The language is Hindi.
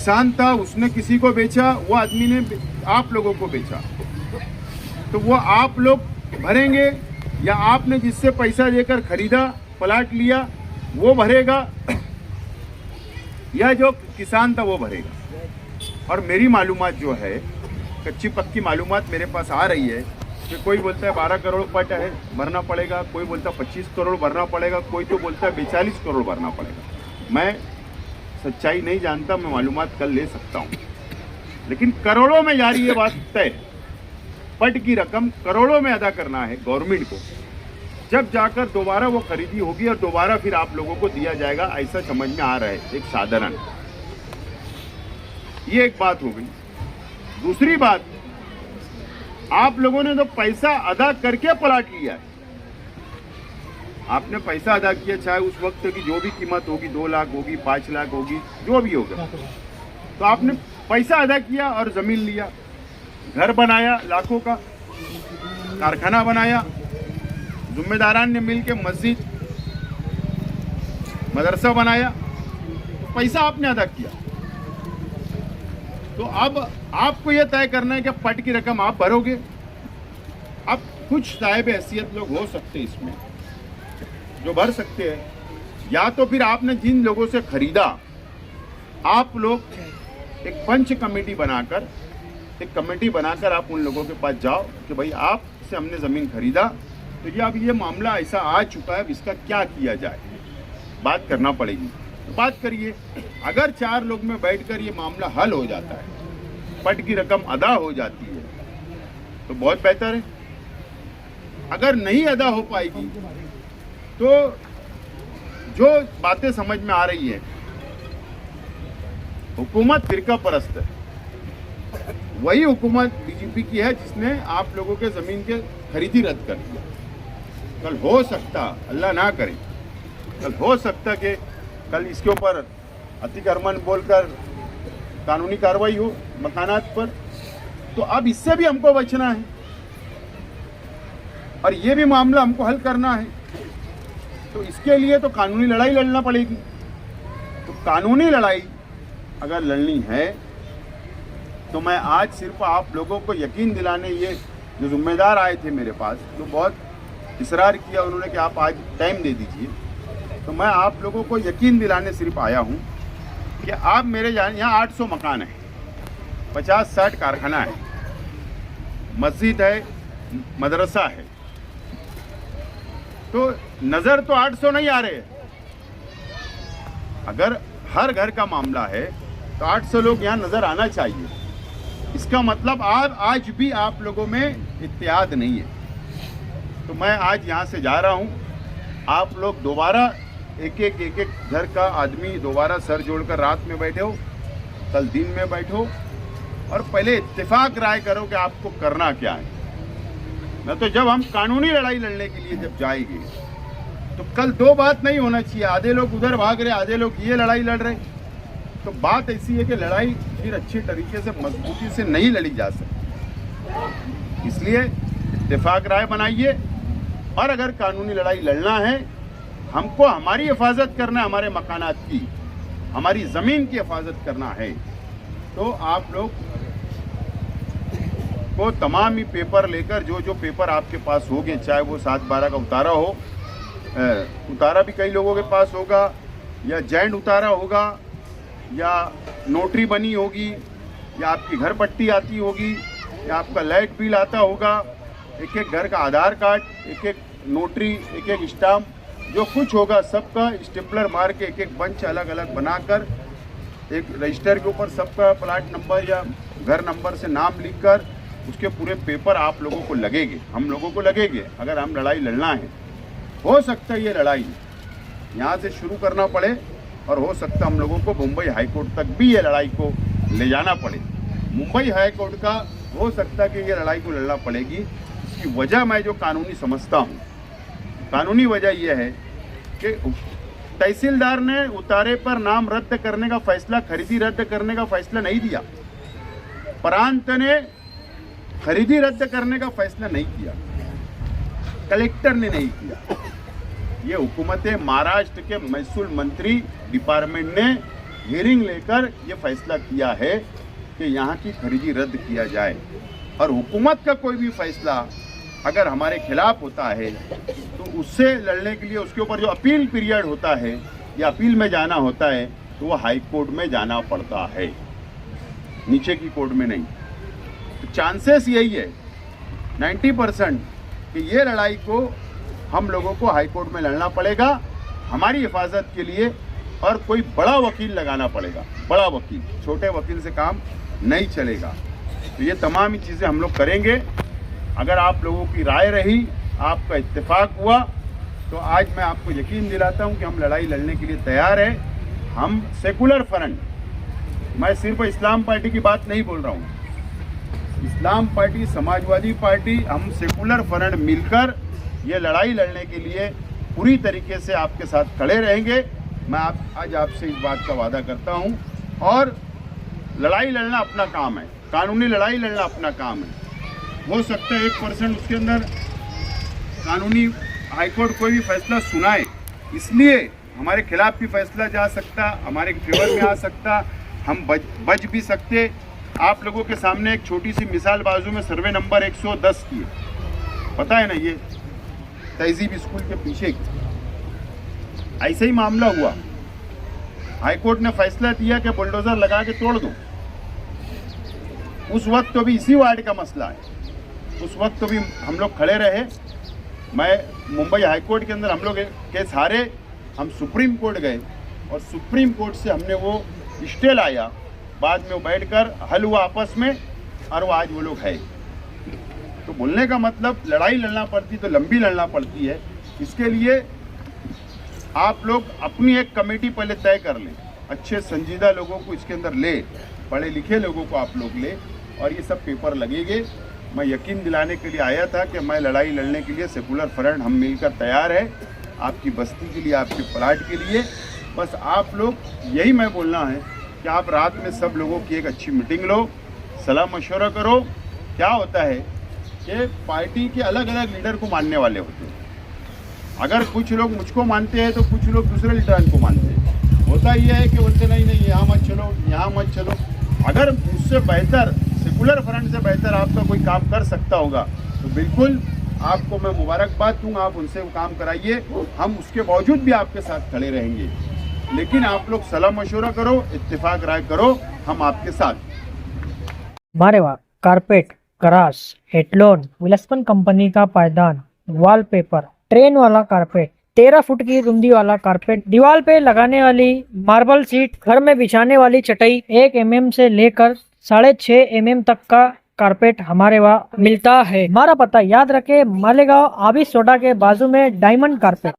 किसान था, उसने किसी को बेचा, वो आदमी ने आप लोगों को बेचा, तो वो आप लोग भरेंगे या आपने जिससे पैसा देकर खरीदा, प्लाट लिया, वो भरेगा या जो किसान था वो भरेगा। और मेरी मालूमात जो है, कच्ची पक्की मालूमात मेरे पास आ रही है कि कोई बोलता है 12 करोड़ पट है भरना पड़ेगा, कोई बोलता है 25 करोड़ भरना पड़ेगा, कोई तो बोलता है 42 करोड़ भरना पड़ेगा। मैं सच्चाई नहीं जानता, मैं मालूमात कल ले सकता हूँ, लेकिन करोड़ों में जा रही है बात तय। पट की रकम करोड़ों में अदा करना है गवर्नमेंट को, जब जाकर दोबारा वो खरीदी होगी और दोबारा फिर आप लोगों को दिया जाएगा, ऐसा समझ में आ रहा है एक साधारण। ये एक बात हो गई। दूसरी बात, आप लोगों ने तो पैसा अदा करके प्लाट लिया है। आपने पैसा अदा किया, चाहे उस वक्त की जो भी कीमत होगी, 2 लाख होगी, 5 लाख होगी, जो भी होगा, तो आपने पैसा अदा किया और जमीन लिया, घर बनाया लाखों का, कारखाना बनाया, जिम्मेदारान ने मिलकर मस्जिद मदरसा बनाया, तो पैसा आपने अदा किया। तो अब आपको यह तय करना है कि पट की रकम आप भरोगे। अब कुछ साहिब हैसियत लोग हो सकते हैं इसमें जो भर सकते हैं, या तो फिर आपने जिन लोगों से खरीदा, आप लोग एक पंच कमेटी बनाकर, एक कमेटी बनाकर आप उन लोगों के पास जाओ कि भाई आपसे हमने ज़मीन खरीदा, तो ये अब ये मामला ऐसा आ चुका है, अब इसका क्या किया जाए, बात करना पड़ेगी। तो बात करिए। अगर 4 लोग में बैठकर ये मामला हल हो जाता है, पट की रकम अदा हो जाती है, तो बहुत बेहतर है। अगर नहीं अदा हो पाएगी तो जो बातें समझ में आ रही है, हुकूमत फिरका परस्त है, वही हुकूमत बीजेपी की है जिसने आप लोगों के ज़मीन के खरीदी रद्द कर दिया। कल हो सकता, अल्लाह ना करे, कल हो सकता कि कल इसके ऊपर अतिक्रमण बोलकर कानूनी कार्रवाई हो मकानात पर। तो अब इससे भी हमको बचना है और ये भी मामला हमको हल करना है, तो इसके लिए तो कानूनी लड़ाई लड़ना पड़ेगी। तो कानूनी लड़ाई अगर लड़नी है तो मैं आज सिर्फ आप लोगों को यकीन दिलाने, ये जो जिम्मेदार आए थे मेरे पास, जो बहुत इसरार किया उन्होंने कि आप आज टाइम दे दीजिए, तो मैं आप लोगों को यकीन दिलाने सिर्फ आया हूँ कि आप मेरे यहाँ 800 मकान है, 50-60 कारखाना है, मस्जिद है, मदरसा है, तो नज़र तो 800 नहीं आ रहे। अगर हर घर का मामला है तो 800 लोग यहाँ नज़र आना चाहिए। इसका मतलब आज भी आप लोगों में इत्तेहाद नहीं है। तो मैं आज यहाँ से जा रहा हूँ, आप लोग दोबारा एक एक घर का आदमी दोबारा सर जोड़कर रात में बैठे हो, कल दिन में बैठो और पहले इत्तेफाक राय करो कि आपको करना क्या है। न तो जब हम कानूनी लड़ाई लड़ने के लिए जब जाएंगे तो कल 2 बात नहीं होना चाहिए, आधे लोग उधर भाग रहे, आधे लोग ये लड़ाई लड़ रहे। तो बात ऐसी है कि लड़ाई फिर अच्छी तरीके से मजबूती से नहीं लड़ी जा सकती। इसलिए इत्तेफाक राय बनाइए, और अगर कानूनी लड़ाई लड़ना है, हमको हमारी हिफाजत करना है, हमारे मकानात की, हमारी ज़मीन की हिफाजत करना है, तो आप लोग को तमाम ही पेपर लेकर, जो पेपर आपके पास होंगे, चाहे वो 7/12 का उतारा हो, उतारा भी कई लोगों के पास होगा, या जैंड उतारा होगा, या नोटरी बनी होगी, या आपकी घर पट्टी आती होगी, या आपका लाइट बिल आता होगा, एक घर का आधार कार्ड, एक नोटरी, एक स्टाम्प, जो कुछ होगा सबका स्टेपलर मार के एक बंच अलग अलग बनाकर एक रजिस्टर के ऊपर सबका प्लाट नंबर या घर नंबर से नाम लिखकर उसके पूरे पेपर आप लोगों को लगेंगे, हम लोगों को लगेंगे। अगर हम लड़ाई लड़ना है, हो सकता है ये लड़ाई यहाँ से शुरू करना पड़े, और हो सकता हम लोगों को मुंबई हाई कोर्ट तक भी ये लड़ाई को ले जाना पड़े। मुंबई हाई कोर्ट का हो सकता है कि ये लड़ाई को लड़ना पड़ेगी। इसकी वजह मैं जो कानूनी समझता हूँ, कानूनी वजह यह है कि तहसीलदार ने उतारे पर नाम रद्द करने का फैसला, खरीदी रद्द करने का फैसला नहीं दिया, प्रांत ने खरीदी रद्द करने का फैसला नहीं किया, कलेक्टर ने नहीं किया, ये हुकूमत महाराष्ट्र के महसूल मंत्री डिपार्टमेंट ने हियरिंग लेकर ये फैसला किया है कि यहाँ की खरीदी रद्द किया जाए। और हुकूमत का कोई भी फैसला अगर हमारे खिलाफ होता है तो उससे लड़ने के लिए उसके ऊपर जो अपील पीरियड होता है या अपील में जाना होता है तो वो हाई कोर्ट में जाना पड़ता है, नीचे की कोर्ट में नहीं। तो चांसेस यही है 90% कि ये लड़ाई को हम लोगों को हाई कोर्ट में लड़ना पड़ेगा हमारी हिफाजत के लिए, और कोई बड़ा वकील लगाना पड़ेगा, बड़ा वकील, छोटे वकील से काम नहीं चलेगा। तो ये तमाम ही चीज़ें हम लोग करेंगे। अगर आप लोगों की राय रही, आपका इत्तेफाक हुआ, तो आज मैं आपको यकीन दिलाता हूं कि हम लड़ाई लड़ने के लिए तैयार हैं। हम सेकुलर फ्रंट, मैं सिर्फ इस्लाम पार्टी की बात नहीं बोल रहा हूं, इस्लाम पार्टी, समाजवादी पार्टी, हम सेकुलर फ्रंट मिलकर ये लड़ाई लड़ने के लिए पूरी तरीके से आपके साथ खड़े रहेंगे। मैं आज आपसे इस बात का वादा करता हूं। और लड़ाई लड़ना अपना काम है, कानूनी लड़ाई लड़ना अपना काम है। हो सकता है 1% उसके अंदर कानूनी हाईकोर्ट कोई भी फैसला सुनाए, इसलिए हमारे खिलाफ भी फैसला जा सकता, हमारे फेवर में आ सकता, हम बच भी सकते। आप लोगों के सामने एक छोटी सी मिसाल बाजू में सर्वे नंबर 110 की है, पता है ना, ये तहजीब स्कूल के पीछे ऐसे ही मामला हुआ। हाईकोर्ट ने फैसला दिया कि बुलडोजर लगा के तोड़ दो। उस वक्त तो भी इसी वार्ड का मसला है, उस वक्त तो भी हम लोग खड़े रहे। मैं मुंबई हाईकोर्ट के अंदर हम लोग केस हारे, हम सुप्रीम कोर्ट गए और सुप्रीम कोर्ट से हमने वो स्टे लाया, बाद में वो बैठकर हल हुआ आपस में, और वो आज वो लोग है। तो बोलने का मतलब लड़ाई लड़ना पड़ती तो लंबी लड़ना पड़ती है। इसके लिए आप लोग अपनी एक कमेटी पहले तय कर लें, अच्छे संजीदा लोगों को इसके अंदर ले, पढ़े लिखे लोगों को आप लोग ले, और ये सब पेपर लगेंगे। मैं यकीन दिलाने के लिए आया था कि मैं लड़ाई लड़ने के लिए सेकुलर फ्रंट हम मिलकर तैयार है, आपकी बस्ती के लिए, आपके प्लाट के लिए। बस आप लोग, यही मैं बोलना है कि आप रात में सब लोगों की एक अच्छी मीटिंग लो, सलाह मशवरा करो। क्या होता है कि पार्टी के अलग अलग लीडर को मानने वाले होते हैं। अगर कुछ लोग मुझको मानते हैं तो कुछ लोग दूसरे लीडर को मानते हैं। होता यह है कि बोलते नहीं यहाँ मत चलो, यहाँ मत चलो। अगर उससे बेहतर, सेकुलर फ्रंट से बेहतर आपका कोई काम कर सकता होगा तो बिल्कुल आपको मैं मुबारकबाद दूंगा, आप उनसे वो काम कराइए। हम उसके बावजूद भी आपके साथ खड़े रहेंगे, लेकिन आप लोग सलाह मशवरा करो, इत्तेफाक राय करो, हम आपके साथ। मारेवा कारपेट, करास, हेटलोन, विलस्पन कंपनी का पायदान, वॉलपेपर, ट्रेन वाला कारपेट, 13 फुट की रुंदी वाला कारपेट, दीवार पे लगाने वाली मार्बल सीट, घर में बिछाने वाली चटाई, 1 mm से लेकर 6.5 mm तक का कारपेट हमारे वहाँ मिलता है। हमारा पता याद रखे, मालेगांव आबिद सोडा के बाजू में डायमंड कारपेट।